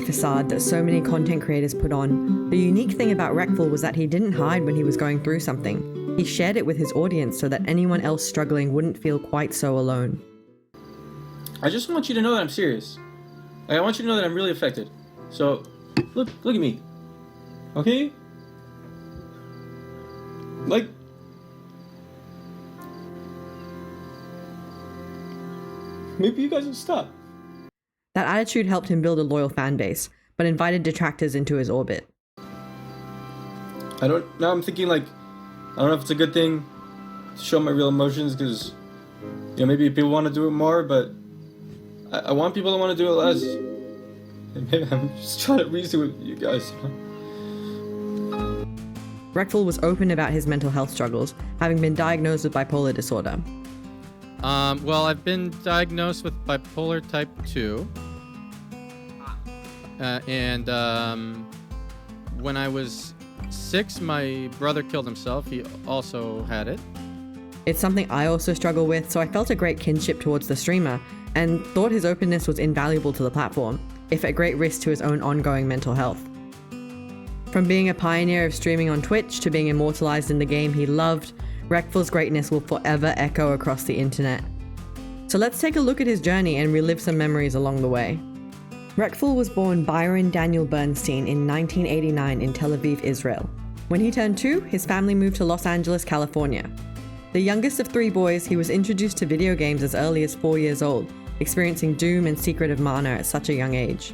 happy facade that so many content creators put on, the unique thing about Reckful was that he didn't hide when he was going through something. He shared it with his audience so that anyone else struggling wouldn't feel quite so alone. I just want you to know that I'm serious. Like, I want you to know that I'm really affected. So, look at me. Okay? Like, maybe you guys will stop. That attitude helped him build a loyal fan base, but invited detractors into his orbit. Now I'm thinking, like, I don't know if it's a good thing to show my real emotions, because, you know, maybe people want to do it more, but I want people to want to do it less. And maybe I'm just trying to reason with you guys. Reckful was open about his mental health struggles, having been diagnosed with bipolar disorder. Well, I've been diagnosed with bipolar type 2. When I was 6, my brother killed himself. He also had it. It's something I also struggle with, so I felt a great kinship towards the streamer, and thought his openness was invaluable to the platform, if at great risk to his own ongoing mental health. From being a pioneer of streaming on Twitch to being immortalized in the game he loved, Reckful's greatness will forever echo across the internet. So let's take a look at his journey and relive some memories along the way. Reckful was born Byron Daniel Bernstein in 1989 in Tel Aviv, Israel. When he turned 2, his family moved to Los Angeles, California. The youngest of 3 boys, he was introduced to video games as early as 4 years old, experiencing Doom and Secret of Mana at such a young age.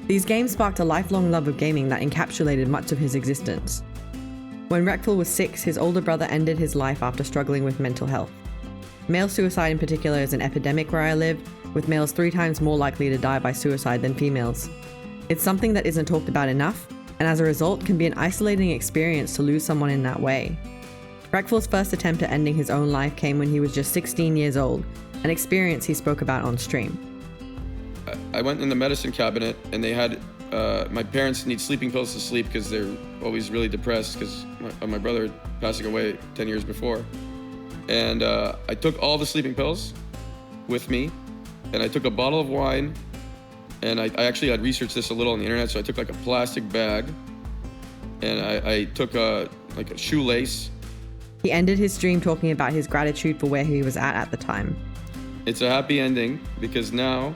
These games sparked a lifelong love of gaming that encapsulated much of his existence. When Reckful was 6, his older brother ended his life after struggling with mental health. Male suicide in particular is an epidemic where I live, with males 3 times more likely to die by suicide than females. It's something that isn't talked about enough, and as a result can be an isolating experience to lose someone in that way. Reckful's first attempt at ending his own life came when he was just 16 years old, an experience he spoke about on stream. I went in the medicine cabinet, and they had my parents need sleeping pills to sleep because they're always really depressed because my brother passing away 10 years before. And I took all the sleeping pills with me, and I took a bottle of wine, and I actually had researched this a little on the internet, so I took like a plastic bag, and I took a shoelace. He ended his stream talking about his gratitude for where he was at the time. It's a happy ending because now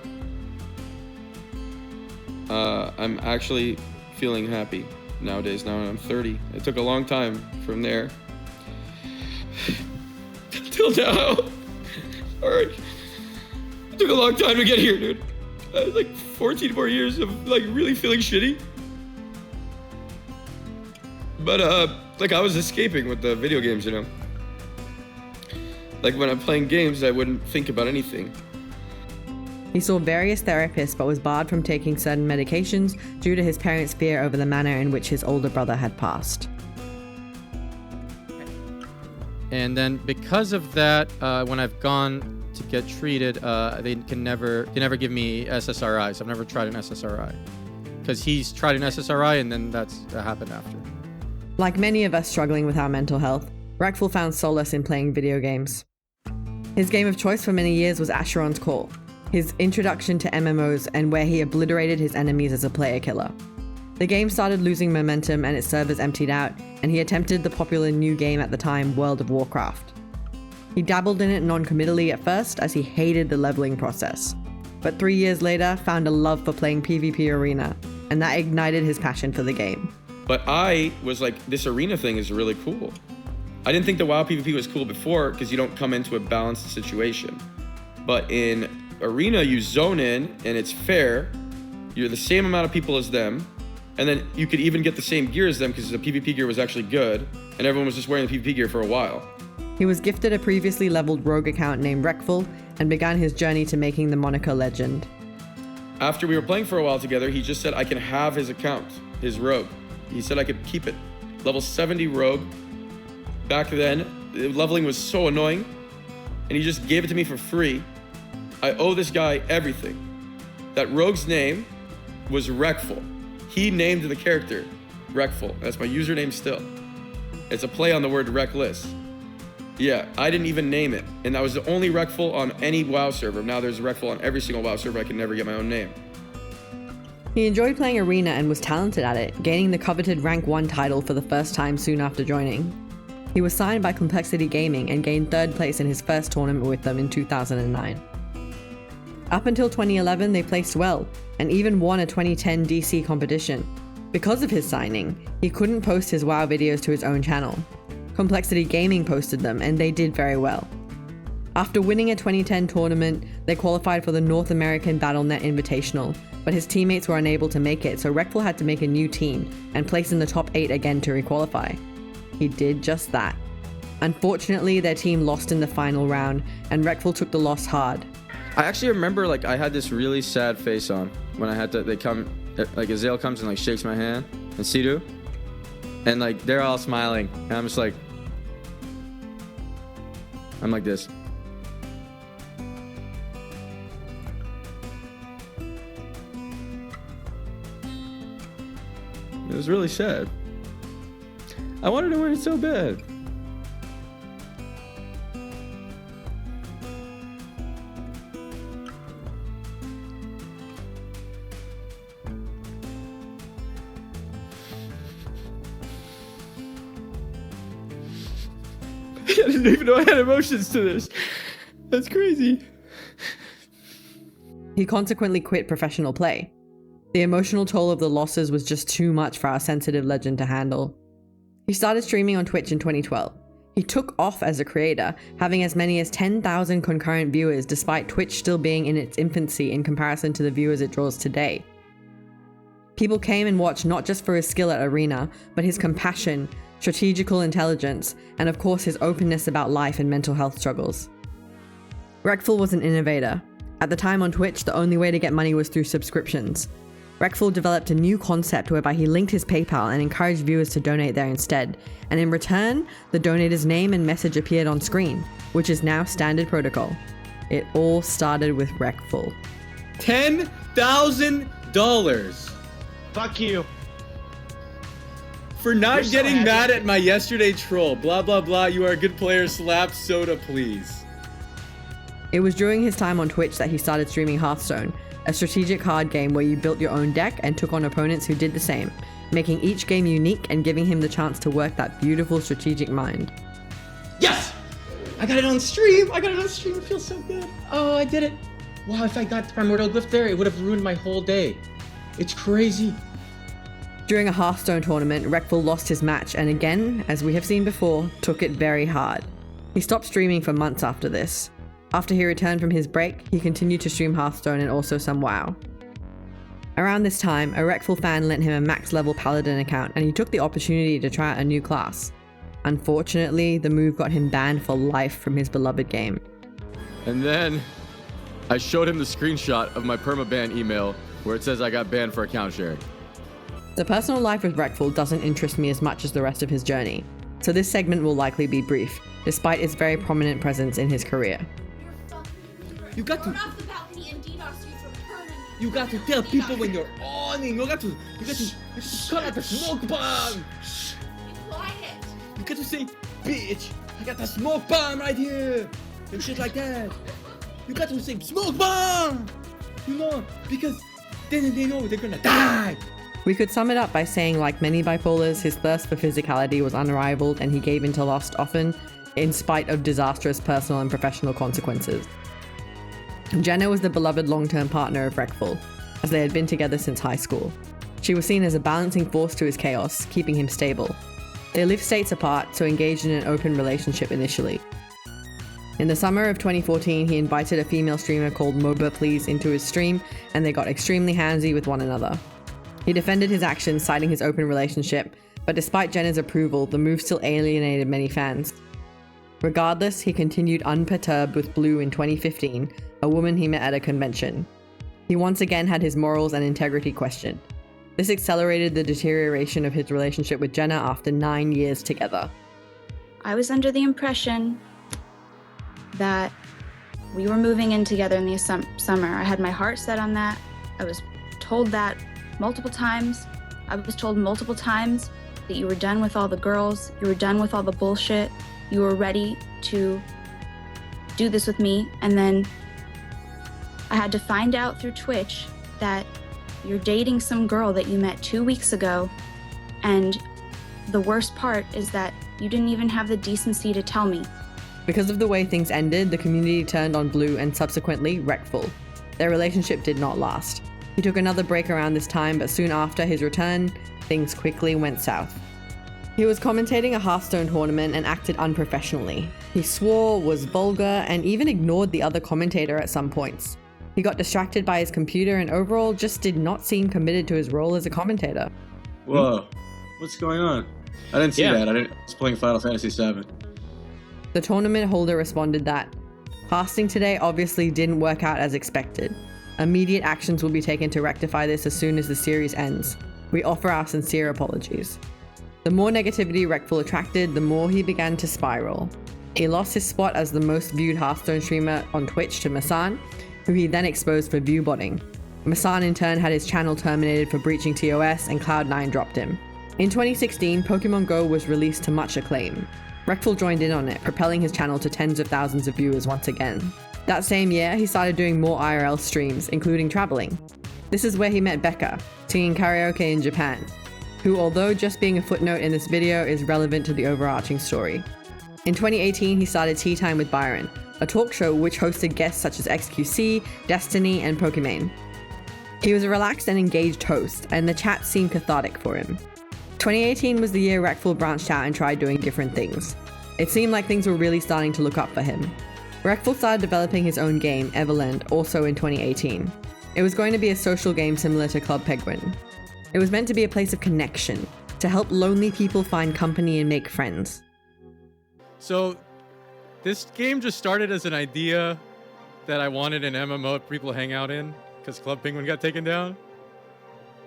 I'm actually feeling happy nowadays. Now I'm 30. It took a long time from there till now. All right. It took a long time to get here, dude. Like 14 more years of like really feeling shitty. But like I was escaping with the video games, you know. Like when I'm playing games, I wouldn't think about anything. He saw various therapists but was barred from taking certain medications due to his parents' fear over the manner in which his older brother had passed. And then because of that, when I've gone to get treated, they can never give me SSRIs. I've never tried an SSRI. Because he's tried an SSRI and then that happened after. Like many of us struggling with our mental health, Reckful found solace in playing video games. His game of choice for many years was Asheron's Call, his introduction to MMOs and where he obliterated his enemies as a player killer. The game started losing momentum and its servers emptied out, and he attempted the popular new game at the time, World of Warcraft. He dabbled in it non-committally at first as he hated the leveling process, but 3 years later found a love for playing PvP Arena, and that ignited his passion for the game. But I was like, this arena thing is really cool. I didn't think the WoW PvP was cool before because you don't come into a balanced situation. But in arena, you zone in and it's fair. You're the same amount of people as them. And then you could even get the same gear as them because the PvP gear was actually good. And everyone was just wearing the PvP gear for a while. He was gifted a previously leveled rogue account named Reckful and began his journey to making the moniker legend. After we were playing for a while together, he just said I can have his account, his rogue. He said I could keep it. Level 70 rogue. Back then, the leveling was so annoying, and he just gave it to me for free. I owe this guy everything. That rogue's name was Reckful. He named the character Reckful. That's my username still. It's a play on the word reckless. Yeah, I didn't even name it, and that was the only Reckful on any WoW server. Now there's Reckful on every single WoW server. I can never get my own name. He enjoyed playing Arena and was talented at it, gaining the coveted Rank 1 title for the first time soon after joining. He was signed by Complexity Gaming and gained 3rd place in his first tournament with them in 2009. Up until 2011, they placed well, and even won a 2010 DC competition. Because of his signing, he couldn't post his WoW videos to his own channel. Complexity Gaming posted them, and they did very well. After winning a 2010 tournament, they qualified for the North American BattleNet Invitational, but his teammates were unable to make it, so Reckful had to make a new team and place in the top 8 again to requalify. He did just that. Unfortunately, their team lost in the final round, and Reckful took the loss hard. I actually remember like I had this really sad face on when I had to. They come, like Azale comes and like shakes my hand, and Sidhu, and like they're all smiling, and I'm just like, I'm like this. It was really sad. I wanted to win it so bad. I didn't even know I had emotions to this. That's crazy. He consequently quit professional play. The emotional toll of the losses was just too much for our sensitive legend to handle. He started streaming on Twitch in 2012. He took off as a creator, having as many as 10,000 concurrent viewers despite Twitch still being in its infancy in comparison to the viewers it draws today. People came and watched not just for his skill at Arena, but his compassion, strategical intelligence, and of course his openness about life and mental health struggles. Reckful was an innovator. At the time on Twitch, the only way to get money was through subscriptions. Reckful developed a new concept whereby he linked his PayPal and encouraged viewers to donate there instead, and in return, the donator's name and message appeared on screen, which is now standard protocol. It all started with Reckful. $10,000 Fuck you. for not You're so getting happy. mad at my yesterday troll. Blah, blah, blah. You are a good player. Slap soda, please. It was during his time on Twitch that he started streaming Hearthstone, a strategic card game where you built your own deck and took on opponents who did the same, making each game unique and giving him the chance to work that beautiful strategic mind. Yes! I got it on stream! It feels so good. Oh, I did it. Wow, if I got the Primordial Glyph there, it would have ruined my whole day. It's crazy. During a Hearthstone tournament, Reckful lost his match and again, as we have seen before, took it very hard. He stopped streaming for months after this. After he returned from his break, he continued to stream Hearthstone and also some WoW. Around this time, a Reckful fan lent him a max level Paladin account and he took the opportunity to try out a new class. Unfortunately, the move got him banned for life from his beloved game. And then I showed him the screenshot of my permaban email where it says I got banned for account sharing. The personal life with Reckful doesn't interest me as much as the rest of his journey, so this segment will likely be brief, despite its very prominent presence in his career. You got to- off the balcony and DDoS you for permanent. You got to tell people when you're owning. You got to cut out the smoke bomb. Be quiet. You got to say, bitch, I got the smoke bomb right here. And shit like that. You got to say, smoke bomb. You know, because then they know they're gonna die. We could sum it up by saying, like many bipolars, his thirst for physicality was unrivaled and he gave into lust often, in spite of disastrous personal and professional consequences. Jenna was the beloved long-term partner of Reckful, as they had been together since high school. She was seen as a balancing force to his chaos, keeping him stable. They lived states apart, so engaged in an open relationship initially. In the summer of 2014, he invited a female streamer called Moba Please into his stream, and they got extremely handsy with one another. He defended his actions, citing his open relationship, but despite Jenna's approval, the move still alienated many fans. Regardless, he continued unperturbed with Blue in 2015, a woman he met at a convention. He once again had his morals and integrity questioned. This accelerated the deterioration of his relationship with Jenna after 9 years together. I was under the impression that we were moving in together in the summer. I had my heart set on that. I was told that multiple times. I was told multiple times that you were done with all the girls, you were done with all the bullshit, you were ready to do this with me. And then I had to find out through Twitch that you're dating some girl that you met 2 weeks ago, and the worst part is that you didn't even have the decency to tell me. Because of the way things ended, the community turned on Blue and subsequently Reckful. Their relationship did not last. He took another break around this time, but soon after his return, things quickly went south. He was commentating a Hearthstone tournament and acted unprofessionally. He swore, was vulgar, and even ignored the other commentator at some points. He got distracted by his computer and overall just did not seem committed to his role as a commentator. Whoa, what's going on? I didn't see that. I was playing Final Fantasy VII. The tournament holder responded that, "Casting today obviously didn't work out as expected. Immediate actions will be taken to rectify this as soon as the series ends. We offer our sincere apologies." The more negativity Reckful attracted, the more he began to spiral. He lost his spot as the most viewed Hearthstone streamer on Twitch to Masan, who he then exposed for view botting. Masan in turn had his channel terminated for breaching TOS, and Cloud9 dropped him. In 2016, Pokemon Go was released to much acclaim. Reckful joined in on it, propelling his channel to tens of thousands of viewers once again. That same year, he started doing more IRL streams, including traveling. This is where he met Becca, singing karaoke in Japan, who, although just being a footnote in this video, is relevant to the overarching story. In 2018, he started Tea Time with Byron, a talk show which hosted guests such as XQC, Destiny, and Pokimane. He was a relaxed and engaged host, and the chat seemed cathartic for him. 2018 was the year Reckful branched out and tried doing different things. It seemed like things were really starting to look up for him. Reckful started developing his own game, Everland, also in 2018. It was going to be a social game similar to Club Penguin. It was meant to be a place of connection, to help lonely people find company and make friends. So, this game just started as an idea that I wanted an MMO people to hang out in, because Club Penguin got taken down.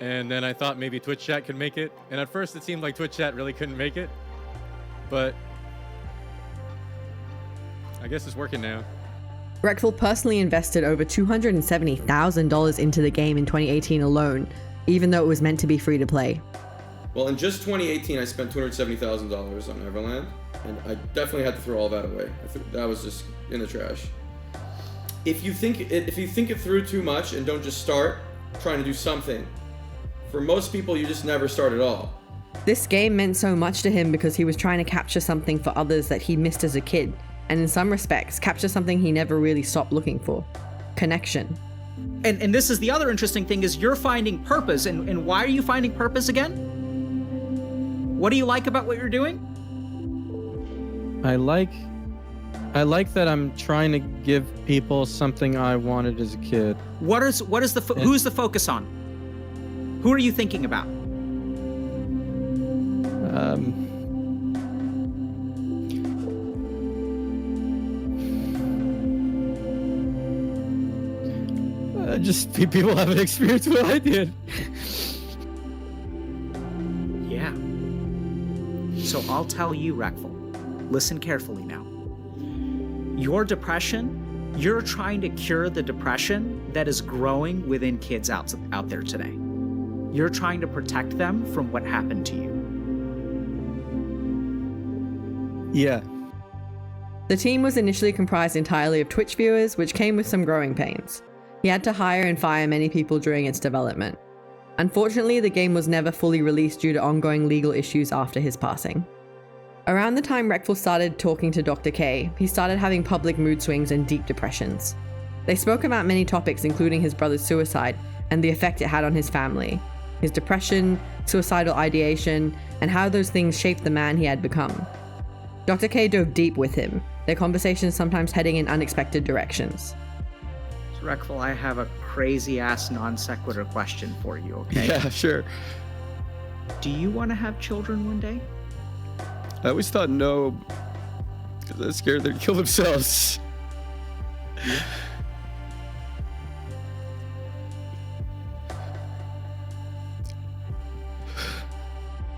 And then I thought maybe Twitch chat could make it. And at first it seemed like Twitch chat really couldn't make it. But I guess it's working now. Reckful personally invested over $270,000 into the game in 2018 alone, even though it was meant to be free to play. Well, in just 2018, I spent $270,000 on Everland, and I definitely had to throw all that away. I think that was just in the trash. If you think it through too much and don't just start trying to do something, for most people, you just never start at all. This game meant so much to him because he was trying to capture something for others that he missed as a kid, and in some respects, capture something he never really stopped looking for: connection. And this is the other interesting thing, is you're finding purpose. And why are you finding purpose again? What do you like about what you're doing? I like that I'm trying to give people something I wanted as a kid. Who's the focus on? Who are you thinking about? Just people haven't experienced what I did. Yeah. So I'll tell you, Reckful, listen carefully now. Your depression, you're trying to cure the depression that is growing within kids out there today. You're trying to protect them from what happened to you. Yeah. The team was initially comprised entirely of Twitch viewers, which came with some growing pains. He had to hire and fire many people during its development. Unfortunately, the game was never fully released due to ongoing legal issues after his passing. Around the time Reckful started talking to Dr. K, he started having public mood swings and deep depressions. They spoke about many topics, including his brother's suicide and the effect it had on his family, his depression, suicidal ideation, and how those things shaped the man he had become. Dr. K dove deep with him, their conversations sometimes heading in unexpected directions. Reckful, I have a crazy-ass non-sequitur question for you, okay? Yeah, sure. Do you want to have children one day? I always thought no, because I was scared they'd kill themselves. Yeah.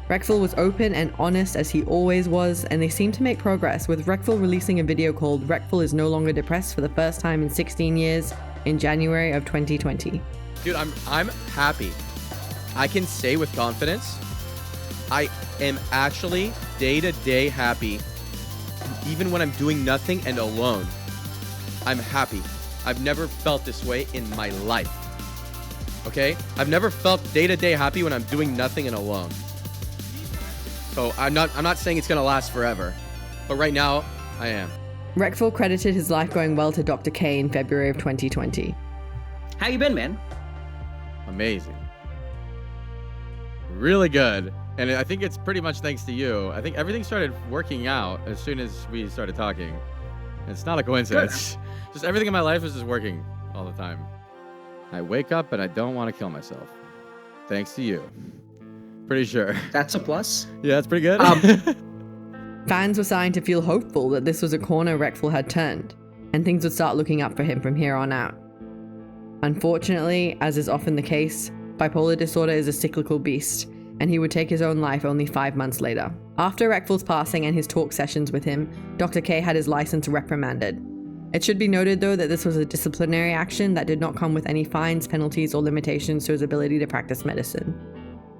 Reckful was open and honest as he always was, and they seemed to make progress, with Reckful releasing a video called "Reckful is no longer depressed" for the first time in 16 years in January of 2020. Dude, I'm happy. I can say with confidence, I am actually day-to-day happy. Even when I'm doing nothing and alone, I'm happy. I've never felt this way in my life. Okay? I've never felt day-to-day happy when I'm doing nothing and alone. So I'm not saying it's gonna last forever, but right now I am. Reckful credited his life going well to Dr. K in February of 2020. How you been, man? Amazing. Really good. And I think it's pretty much thanks to you. I think everything started working out as soon as we started talking. It's not a coincidence. Just everything in my life is just working all the time. I wake up and I don't want to kill myself. Thanks to you. Pretty sure. That's a plus. Yeah, that's pretty good. Fans were starting to feel hopeful that this was a corner Reckful had turned, and things would start looking up for him from here on out. Unfortunately, as is often the case, bipolar disorder is a cyclical beast, and he would take his own life only 5 months later. After Reckful's passing and his talk sessions with him, Dr. K had his license reprimanded. It should be noted though that this was a disciplinary action that did not come with any fines, penalties, or limitations to his ability to practice medicine.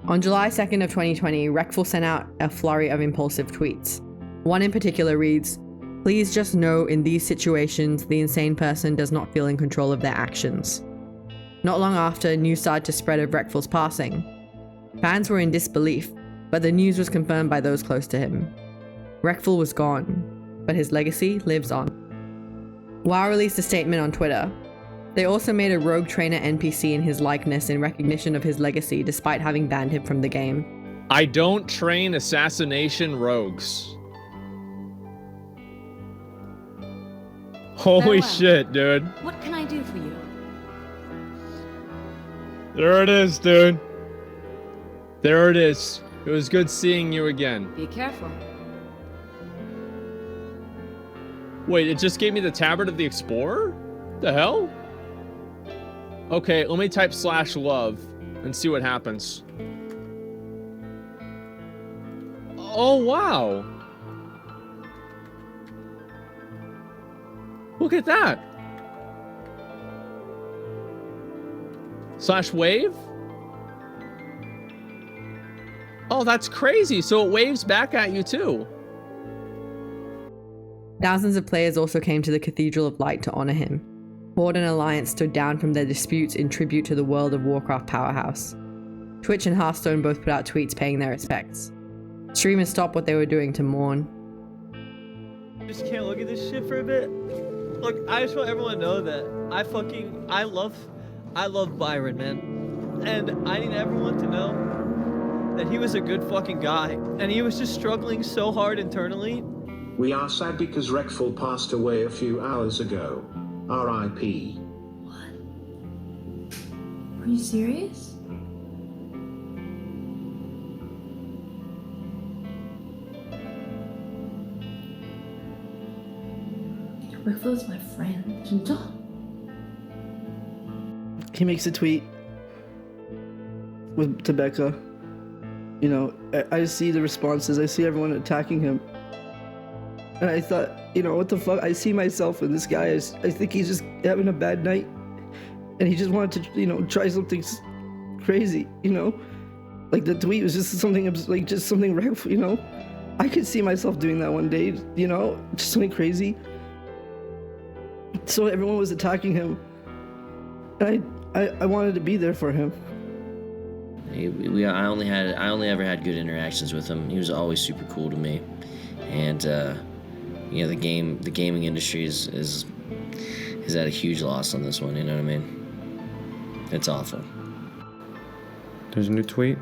On July 2nd of 2020, Reckful sent out a flurry of impulsive tweets. One in particular reads, "Please just know in these situations, the insane person does not feel in control of their actions." Not long after, news started to spread of Reckful's passing. Fans were in disbelief, but the news was confirmed by those close to him. Reckful was gone, but his legacy lives on. WoW released a statement on Twitter. They also made a rogue trainer NPC in his likeness in recognition of his legacy despite having banned him from the game. I don't train assassination rogues. Holy shit, dude. What can I do for you? There it is, dude. There it is. It was good seeing you again. Be careful. Wait, it just gave me the Tabard of the Explorer? The hell? Okay, let me type /love and see what happens. Oh, wow. Look at that. /wave? Oh, that's crazy. So it waves back at you too. Thousands of players also came to the Cathedral of Light to honor him. Horde and Alliance stood down from their disputes in tribute to the World of Warcraft powerhouse. Twitch and Hearthstone both put out tweets paying their respects. Streamers stopped what they were doing to mourn. Just can't look at this shit for a bit. Look, I just want everyone to know that I love Byron, man. And I need everyone to know that he was a good fucking guy. And he was just struggling so hard internally. We are sad because Reckful passed away a few hours ago. R.I.P. What? Are you serious? Reckful is my friend. He makes a tweet to Becca. You know, I see the responses. I see everyone attacking him. And I thought, you know, what the fuck? I see myself in this guy. I think he's just having a bad night. And he just wanted to, you know, try something crazy, you know? Like the tweet was just something, like just something, you know? I could see myself doing that one day, you know? Just something crazy. So everyone was attacking him. And I wanted to be there for him. I only ever had good interactions with him. He was always super cool to me. And, you know, the gaming industry is at a huge loss on this one, you know what I mean? It's awful. There's a new tweet.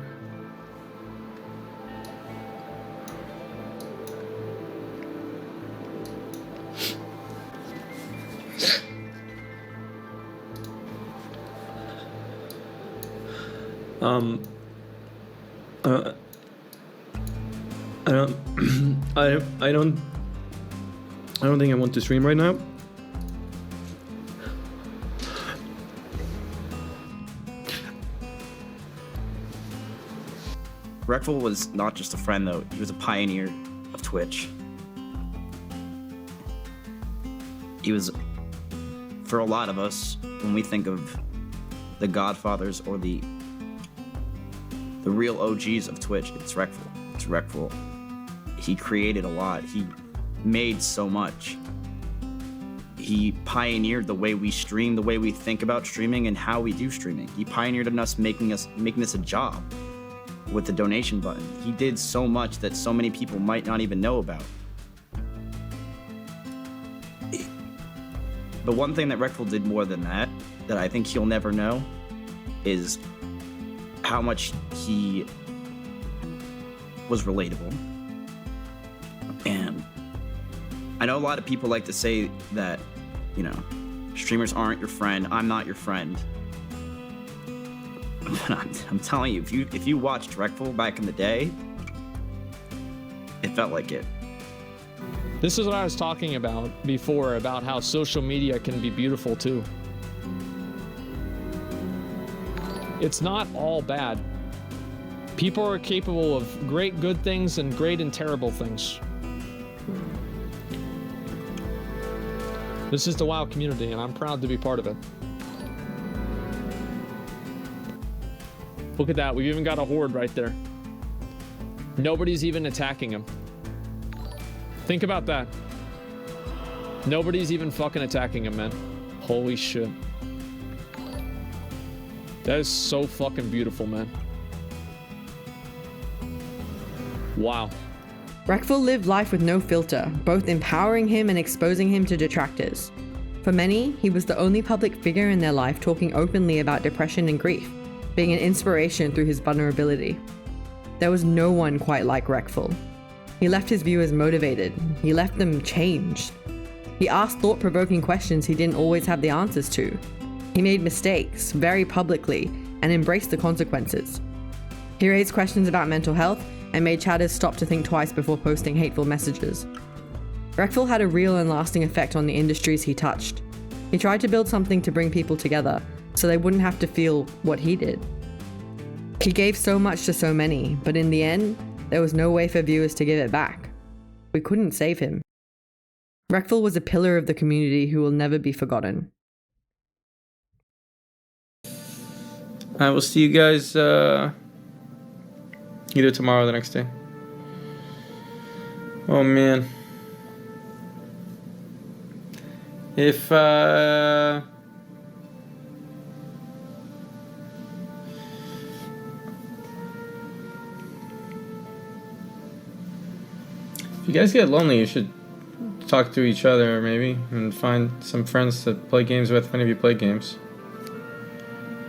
I don't think I want to stream right now. Reckful was not just a friend though, he was a pioneer of Twitch. He was, for a lot of us, when we think of the godfathers or the real OGs of Twitch, it's Reckful. It's Reckful. He created a lot. He made so much. He pioneered the way we stream, the way we think about streaming, and how we do streaming. He pioneered in us making this a job with the donation button. He did so much that so many people might not even know about. But one thing that Reckful did more than that I think he'll never know, is how much he was relatable. And I know a lot of people like to say that, you know, streamers aren't your friend. I'm not your friend. But I'm telling you, if you watched Reckful back in the day, it felt like it. This is what I was talking about before, about how social media can be beautiful too. It's not all bad. People are capable of great good things and great and terrible things. This is the WoW community, and I'm proud to be part of it. Look at that, we've even got a horde right there. Nobody's even attacking him. Think about that. Nobody's even fucking attacking him, man. Holy shit. That is so fucking beautiful, man. Wow. Reckful lived life with no filter, both empowering him and exposing him to detractors. For many, he was the only public figure in their life talking openly about depression and grief, being an inspiration through his vulnerability. There was no one quite like Reckful. He left his viewers motivated. He left them changed. He asked thought-provoking questions he didn't always have the answers to. He made mistakes, very publicly, and embraced the consequences. He raised questions about mental health and made chatters stop to think twice before posting hateful messages. Reckful had a real and lasting effect on the industries he touched. He tried to build something to bring people together, so they wouldn't have to feel what he did. He gave so much to so many, but in the end, there was no way for viewers to give it back. We couldn't save him. Reckful was a pillar of the community who will never be forgotten. I will see you guys either tomorrow or the next day. Oh man. If you guys get lonely, you should talk to each other maybe and find some friends to play games with if any of you play games.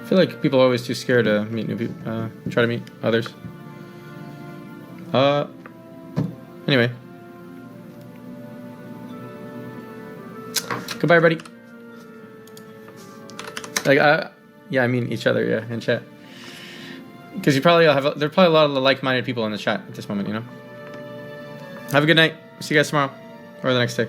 I feel like people are always too scared to meet new people, try to meet others. Anyway. Goodbye, everybody. Yeah, I mean each other, yeah, in chat. Because you probably there are probably a lot of like-minded people in the chat at this moment, you know? Have a good night. See you guys tomorrow or the next day.